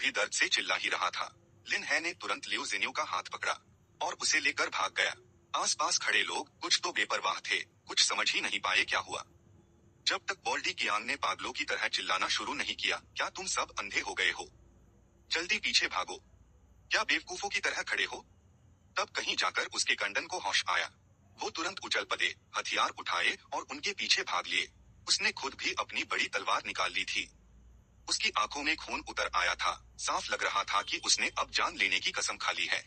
भी दर्द से चिल्ला ही रहा था। लिन है ने तुरंत लियो जिन्यू का हाथ पकड़ा और उसे लेकर भाग गया। आसपास खड़े लोग कुछ तो बेपरवाह थे, कुछ समझ ही नहीं पाए क्या हुआ। जब तक बोल्डी कियांग ने पागलों की तरह चिल्लाना शुरू नहीं किया, क्या तुम सब अंधे हो गए हो? जल्दी पीछे भागो। क्या बेवकूफों की तरह खड़े हो? तब कहीं जाकर उसके गंडन को होश आया। वो तुरंत उछल पड़े, हथियार उठाए और उनके पीछे भाग लिए। उसने खुद भी अपनी बड़ी तलवार निकाल ली थी। उसकी आंखों में खून उतर आया था। साफ लग रहा था कि उसने अब जान लेने की कसम खा ली है।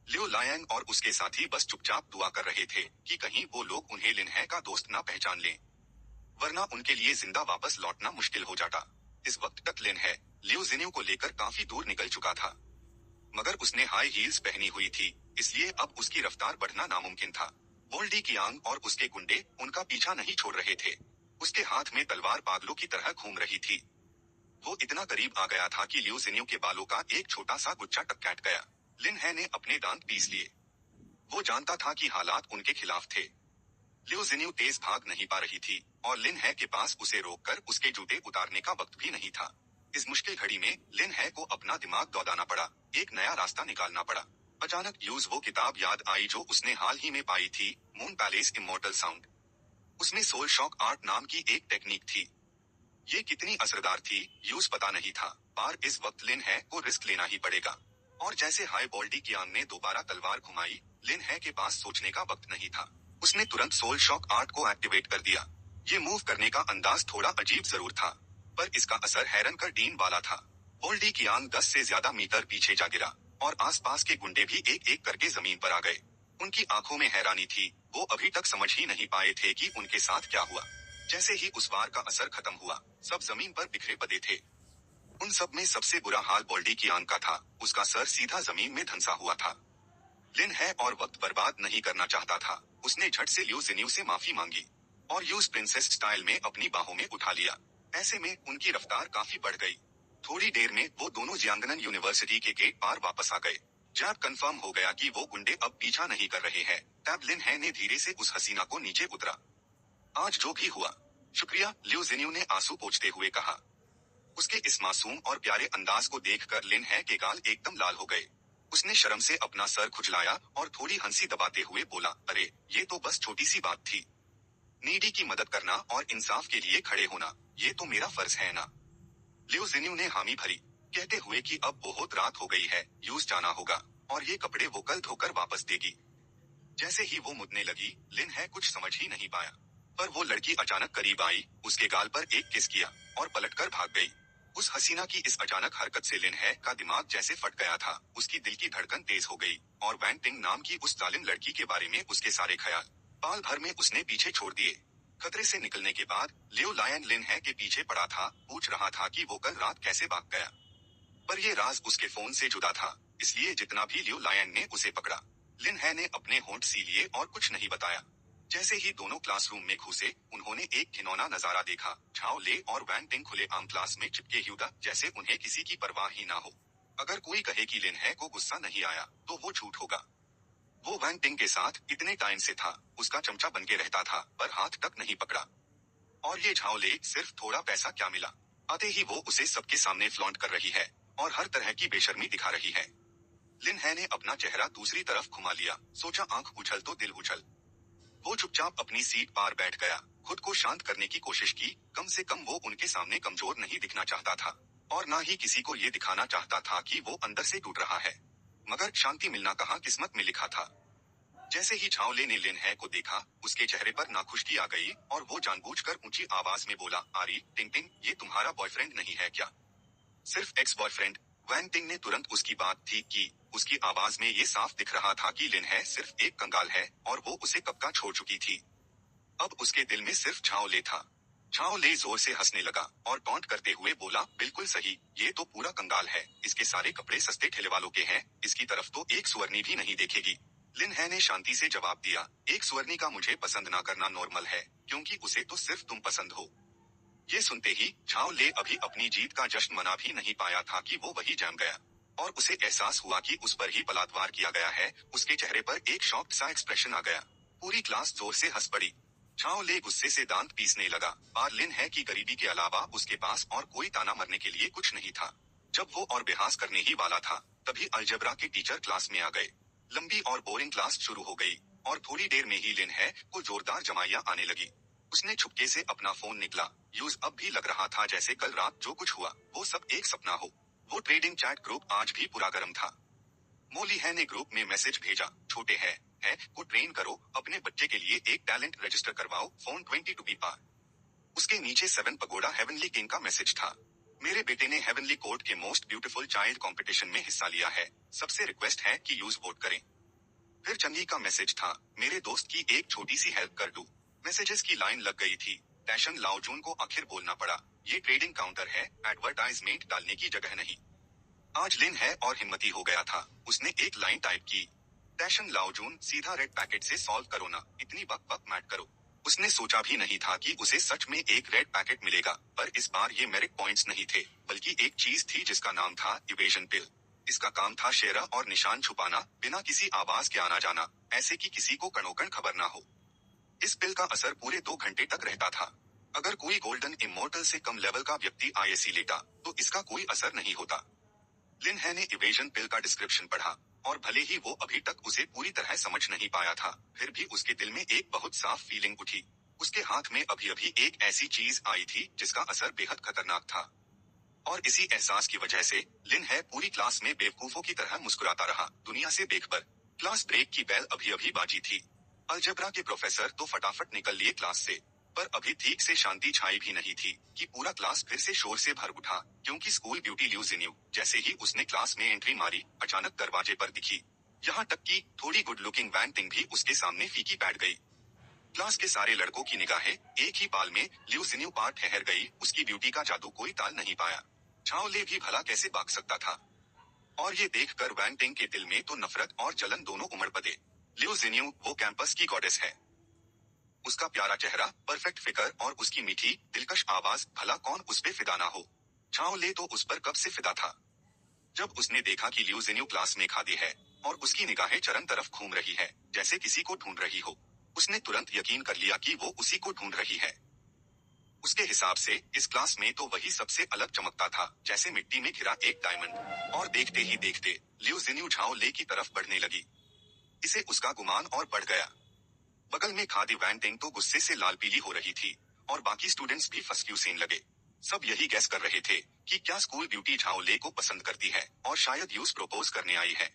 लियो लायन और उसके साथी बस चुपचाप दुआ कर रहे थे कि कहीं वो लोग उन्हें लिन है का दोस्त ना पहचान लें, वरना उनके लिए जिंदा वापस लौटना मुश्किल हो जाता। इस वक्त तक लिन है लियो जिन्यू को लेकर काफी दूर निकल चुका था, मगर उसने हाई हील्स पहनी हुई थी, इसलिए अब उसकी रफ्तार बढ़ना नामुमकिन था। बोल्डी कियांग और उसके गुंडे उनका पीछा नहीं छोड़ रहे थे। उसके हाथ में तलवार पागलों की तरह घूम रही थी। वो इतना करीब आ गया था कि लियो जिन्यू के बालों का एक छोटा सा गुच्छा टकराट गया। लिन है ने अपने दांत पीस लिए। वो जानता था कि हालात उनके खिलाफ थे। लियो जिन्यू तेज भाग नहीं पा रही थी और लिन है के पास उसे रोककर उसके जूते उतारने का वक्त भी नहीं था। इस मुश्किल घड़ी में लिन है को अपना दिमाग दौड़ाना पड़ा, एक नया रास्ता निकालना पड़ा। अचानक यूज वो किताब याद आई जो उसने हाल ही में पाई थी, मून पैलेस इमॉर्टल साउंड। उसमें सोल शॉक आर्ट नाम की एक टेक्निक थी। ये कितनी असरदार थी यूज पता नहीं था, पर इस वक्त लिन है को रिस्क लेना ही पड़ेगा। और जैसे हाई बोल्डी कियांग ने दोबारा तलवार घुमाई, लिन है के पास सोचने का वक्त नहीं था। उसने तुरंत सोल शॉक आर्ट को एक्टिवेट कर दिया। ये मूव करने का अंदाज थोड़ा अजीब जरूर था, पर इसका असर हैरन कर डीन वाला था। बोल्डी कियांग 10 से ज्यादा मीटर पीछे जा गिरा और आसपास के गुंडे भी एक एक करके जमीन पर आ गए। उनकी आंखों में हैरानी थी, वो अभी तक समझ ही नहीं पाए थे कि उनके साथ क्या हुआ। जैसे ही उस वार का असर खत्म हुआ, सब जमीन पर बिखरे पड़े थे। उन सब में सबसे बुरा हाल बोल्डी कियांग का था। उसका सर सीधा जमीन में धंसा हुआ था। लिन है और वक्त बर्बाद नहीं करना चाहता था। उसने झट से लियो जिन्यू से माफी मांगी और यूज प्रिंसेस स्टाइल में अपनी बाहों में उठा लिया। ऐसे में उनकी रफ्तार काफी बढ़ गई। थोड़ी देर में वो दोनों जियांगनन यूनिवर्सिटी के गेट पार वापस आ गए। जब कंफर्म हो गया कि वो गुंडे अब पीछा नहीं कर रहे हैं, तब लिन है ने धीरे से उस हसीना को नीचे उतरा। आज जो भी हुआ शुक्रिया, लियो जिन्यू ने आंसू पोंछते हुए कहा। उसके इस मासूम और प्यारे अंदाज को देखकर लिन है के गाल एकदम लाल हो गए। उसने शर्म से अपना सर खुजलाया और थोड़ी हंसी दबाते हुए बोला, अरे ये तो बस छोटी सी बात थी। नीडी की मदद करना और इंसाफ के लिए खड़े होना, ये तो मेरा फर्ज है ना। लियो जिन्यू ने हामी भरी, कहते हुए कि अब बहुत रात हो गई है, यूज जाना होगा और ये कपड़े वो कल धोकर वापस देगी। जैसे ही वो मुड़ने लगी, लिन है कुछ समझ ही नहीं पाया, पर वो लड़की अचानक करीब आई, उसके गाल पर एक किस किया और पलटकर भाग गई। उस हसीना की इस अचानक हरकत से लिन है का दिमाग जैसे फट गया था। उसकी दिल की धड़कन तेज हो गई और वैन टिंग नाम की उस जालिम लड़की के बारे में उसके सारे ख्याल पाल भर में उसने पीछे छोड़ दिए। खतरे से निकलने के बाद लियो लायन लिन है के पीछे पड़ा था, पूछ रहा था कि वो कल रात कैसे भाग गया। पर ये राज उसके फोन से जुड़ा था, इसलिए जितना भी लियो लायन ने उसे पकड़ा, लिन है ने अपने होंठ सी लिए और कुछ नहीं बताया। जैसे ही दोनों क्लासरूम में घुसे, उन्होंने एक घिनौना नजारा देखा। झाओ ले और वैन टिंग खुले आम क्लास में चिपके ह्यूदा, जैसे उन्हें किसी की परवाह ही ना हो। अगर कोई कहे कि लिन है को गुस्सा नहीं आया, तो वो झूठ होगा। वो वैन टिंग के साथ इतने टाइम से था, उसका चमचा बन के रहता था, पर हाथ तक नहीं पकड़ा। और ये झाओ ले सिर्फ थोड़ा पैसा क्या मिला, आते ही वो उसे सबके सामने फ्लॉन्ट कर रही है और हर तरह की बेशर्मी दिखा रही है। लिन है ने अपना चेहरा दूसरी तरफ घुमा लिया, सोचा आंख उछल तो दिल उछल। वो चुपचाप अपनी सीट पर बैठ गया, खुद को शांत करने की कोशिश की। कम से कम वो उनके सामने कमजोर नहीं दिखना चाहता था और ना ही किसी को ये दिखाना चाहता था कि वो अंदर से टूट रहा है। मगर शांति मिलना कहाँ किस्मत में लिखा था। जैसे ही झाओ ले ने लिन है को देखा, उसके चेहरे पर नाखुशी आ गई और वो जानबूझकर ऊंची आवाज में बोला, आरी टिंग टिंग, ये तुम्हारा बॉयफ्रेंड नहीं है क्या? सिर्फ एक्स बॉयफ्रेंड। वैन टिंग ने तुरंत उसकी बात ठीक की। उसकी आवाज में ये साफ दिख रहा था कि लिन है सिर्फ एक कंगाल है और वो उसे कब का छोड़ चुकी थी। अब उसके दिल में सिर्फ झाओ ले था। झाओ ले जोर से हंसने लगा और टॉन्ट करते हुए बोला, बिल्कुल सही, ये तो पूरा कंगाल है। इसके सारे कपड़े सस्ते ठेले वालों के हैं, इसकी तरफ तो एक सुवर्णी भी नहीं देखेगी। लिन है ने शांति से जवाब दिया, एक सुवर्णी का मुझे पसंद ना करना नॉर्मल है, क्योंकि उसे तो सिर्फ तुम पसंद हो। ये सुनते ही झाओ ले अभी अपनी जीत का जश्न मना भी नहीं पाया था कि वो वही जम गया और उसे एहसास हुआ कि उस पर ही बलात्कार किया गया है। उसके चेहरे पर एक शॉक्ड सा एक्सप्रेशन आ गया। पूरी क्लास जोर से हंस पड़ी। झाओ ले गुस्से से दांत पीसने लगा। पर लिन है की गरीबी के अलावा उसके पास और कोई ताना मरने के लिए कुछ नहीं था। जब वो और बहस करने ही वाला था, तभी अलजेब्रा के टीचर क्लास में आ गए। लंबी और बोरिंग क्लास शुरू हो गई और थोड़ी देर में ही लिन है को जोरदार जमाइयां आने लगी। उसने छुपके से अपना फोन निकला। यूज अब भी लग रहा था जैसे कल रात जो कुछ हुआ वो सब एक सपना हो। वो ट्रेडिंग चैट ग्रुप आज भी पूरा गर्म था। मोली है ने ग्रुप में मैसेज भेजा, छोटे है को ट्रेन करो, अपने बच्चे के लिए एक टैलेंट रजिस्टर करवाओ, फोन 20 टू बी पार। उसके नीचे 7 पगोडा हेवनली किंग का मैसेज था। मेरे बेटे ने हेवनली कोर्ट के मोस्ट ब्यूटीफुल चाइल्ड कंपटीशन में हिस्सा लिया है, सबसे रिक्वेस्ट है कि यूज वोट करें। फिर चंगी का मैसेज था, मेरे दोस्त की एक छोटी सी हेल्प कर दूं। मैसेजेस की लाइन लग गई थी। टैशन लाओजून को आखिर बोलना पड़ा, ये ट्रेडिंग काउंटर है, एडवर्टाइजमेंट डालने की जगह नहीं। आज लिन है और हिम्मती हो गया था। उसने एक लाइन टाइप की, टैशन लाओजून सीधा रेड पैकेट से सॉल्व करो ना, इतनी बक बक मैट करो। उसने सोचा भी नहीं था कि उसे सच में एक रेड पैकेट मिलेगा, पर इस बार ये मेरिट पॉइंट्स नहीं थे, बल्कि एक चीज थी जिसका नाम था इवेजन पिल। इसका काम था शेरा और निशान छुपाना, बिना किसी आवाज के आना जाना, ऐसे कि किसी को कणोकण खबर ना हो। इस पिल का असर पूरे 2 घंटे तक रहता था। अगर कोई गोल्डन इमोर्टल से कम लेवल का व्यक्ति आईएसी लेता, तो इसका कोई असर नहीं होता। लिन है ने इवेजन पिल का डिस्क्रिप्शन पढ़ा, और भले ही वो अभी तक उसे पूरी तरह समझ नहीं पाया था, फिर भी उसके दिल में एक बहुत साफ फीलिंग उठी। उसके हाथ में अभी अभी एक ऐसी चीज आई थी जिसका असर बेहद खतरनाक था। और इसी एहसास की वजह से लिन है पूरी क्लास में बेवकूफों की तरह मुस्कुराता रहा, दुनिया से बेखबर। क्लास ब्रेक की बेल अभी अभी बाजी थी। अलजेब्रा के प्रोफेसर तो फटाफट निकल लिए क्लास से, पर अभी ठीक से शांति छाई भी नहीं थी कि पूरा क्लास फिर से शोर से भर उठा, क्योंकि स्कूल ब्यूटी ल्यू जिन्यू जैसे ही उसने क्लास में एंट्री मारी, अचानक दरवाजे पर दिखी। यहाँ तक कि थोड़ी गुड लुकिंग वैन टिंग भी उसके सामने फीकी बैठ गई। क्लास के सारे लड़कों की निगाहें एक ही पाल में ल्यू जिन्यू पर ठहर गई। उसकी ब्यूटी का जादू कोई ताल नहीं पाया। झाओ ले भी भला कैसे भाग सकता था। और ये देखकर वैन टिंग के दिल में तो नफरत और जलन दोनों उमड़ पड़े। ल्यू जिन्यू वो कैंपस की गॉडेस है। उसका प्यारा चेहरा, परफेक्ट फिगर और उसकी मीठी दिलकश आवाज, भला कौन उस पे फिदा ना हो। झाओ ले तो उस पर कब से फिदा था। जब उसने देखा कि ल्यू जिन्यू क्लास में खादी है और उसकी निगाहें चरन तरफ घूम रही है, जैसे किसी को ढूंढ रही हो, उसने तुरंत यकीन कर लिया कि वो उसी को ढूंढ रही है। उसके हिसाब से इस क्लास में तो वही सबसे अलग चमकता था, जैसे मिट्टी में घिरा एक डायमंड। और देखते ही देखते ल्यू जिन्यू झाओ ले की तरफ बढ़ने लगी। इसे उसका गुमान और बढ़ गया। बगल में खादी वैन टिंग तो गुस्से से लाल पीली हो रही थी, और बाकी स्टूडेंट्स भी फसक्यूसेन लगे। सब यही गैस कर रहे थे कि क्या स्कूल ब्यूटी झाओ ले को पसंद करती है और शायद यूज प्रपोज करने आई है।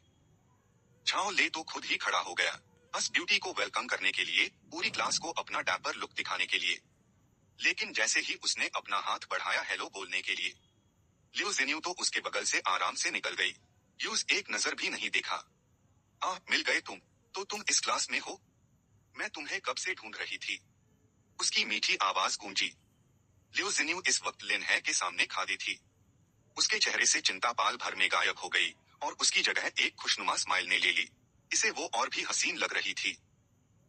झाओ ले तो खुद ही खड़ा हो गया, बस ब्यूटी को वेलकम करने के लिए, पूरी क्लास को अपना डैपर लुक दिखाने के लिए। लेकिन जैसे ही उसने अपना हाथ बढ़ाया हेलो बोलने के लिए, ल्यू जिन्यू तो उसके बगल से आराम से निकल गई। यूज एक नजर भी नहीं देखा। मिल गए तुम, तो तुम इस क्लास में हो? मैं तुम्हें कब से ढूंढ रही थी। उसकी मीठी आवाज गूंजी। ल्यू जिन्यू इस वक्त लिन है के सामने खड़ी थी। उसके चेहरे से चिंता पाल भर में गायब हो गई, और उसकी जगह एक खुशनुमा स्माइल ने ले ली। इसे वो और भी हसीन लग रही थी।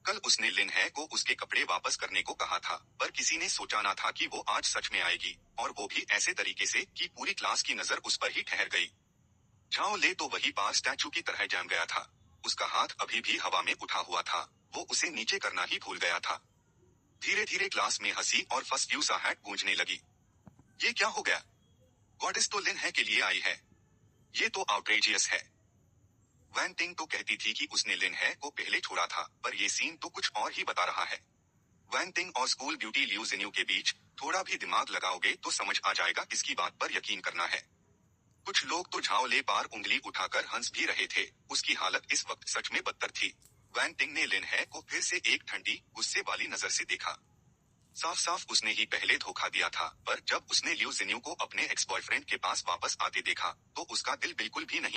कल उसने लिन है को उसके कपड़े वापस करने को कहा था, पर किसी ने सोचा ना था कि वो आज सच में आएगी, और वो भी ऐसे तरीके से कि पूरी क्लास की नजर उस पर ही ठहर गई। झाओ ले तो वही पास स्टैचू की तरह जम गया था। उसका हाथ अभी भी हवा में उठा हुआ था, वो उसे नीचे करना ही भूल गया था। धीरे धीरे क्लास में हंसी और फर्स्ट यू सा हैट गूंजने लगी। ये क्या हो गया? गॉडेस तो लिन है के लिए आई है। ये तो आउटरेजियस है। वैन टिंग तो कहती थी कि उसने लिन है को पहले छोड़ा था, पर ये सीन तो कुछ और ही बता रहा है। वैन टिंग और स्कूल ब्यूटी ल्यू जिन्यू के बीच थोड़ा भी दिमाग लगाओगे तो समझ आ जाएगा किसकी बात पर यकीन करना है। कुछ लोग तो झाओ ले पार उंगली उठाकर हंस भी रहे थे। उसकी हालत इस वक्त सच में बदतर थी। वैन टिंग ने लिन है को फिर से एक ठंडी गुस्से वाली नजर से देखा। साफ साफ उसने ही पहले धोखा दिया था, पर जब उसने ल्यू जिन्यू को अपने एक्स बॉयफ्रेंड के पास वापस आते देखा, तो उसका दिल बिल्कुल भी नहीं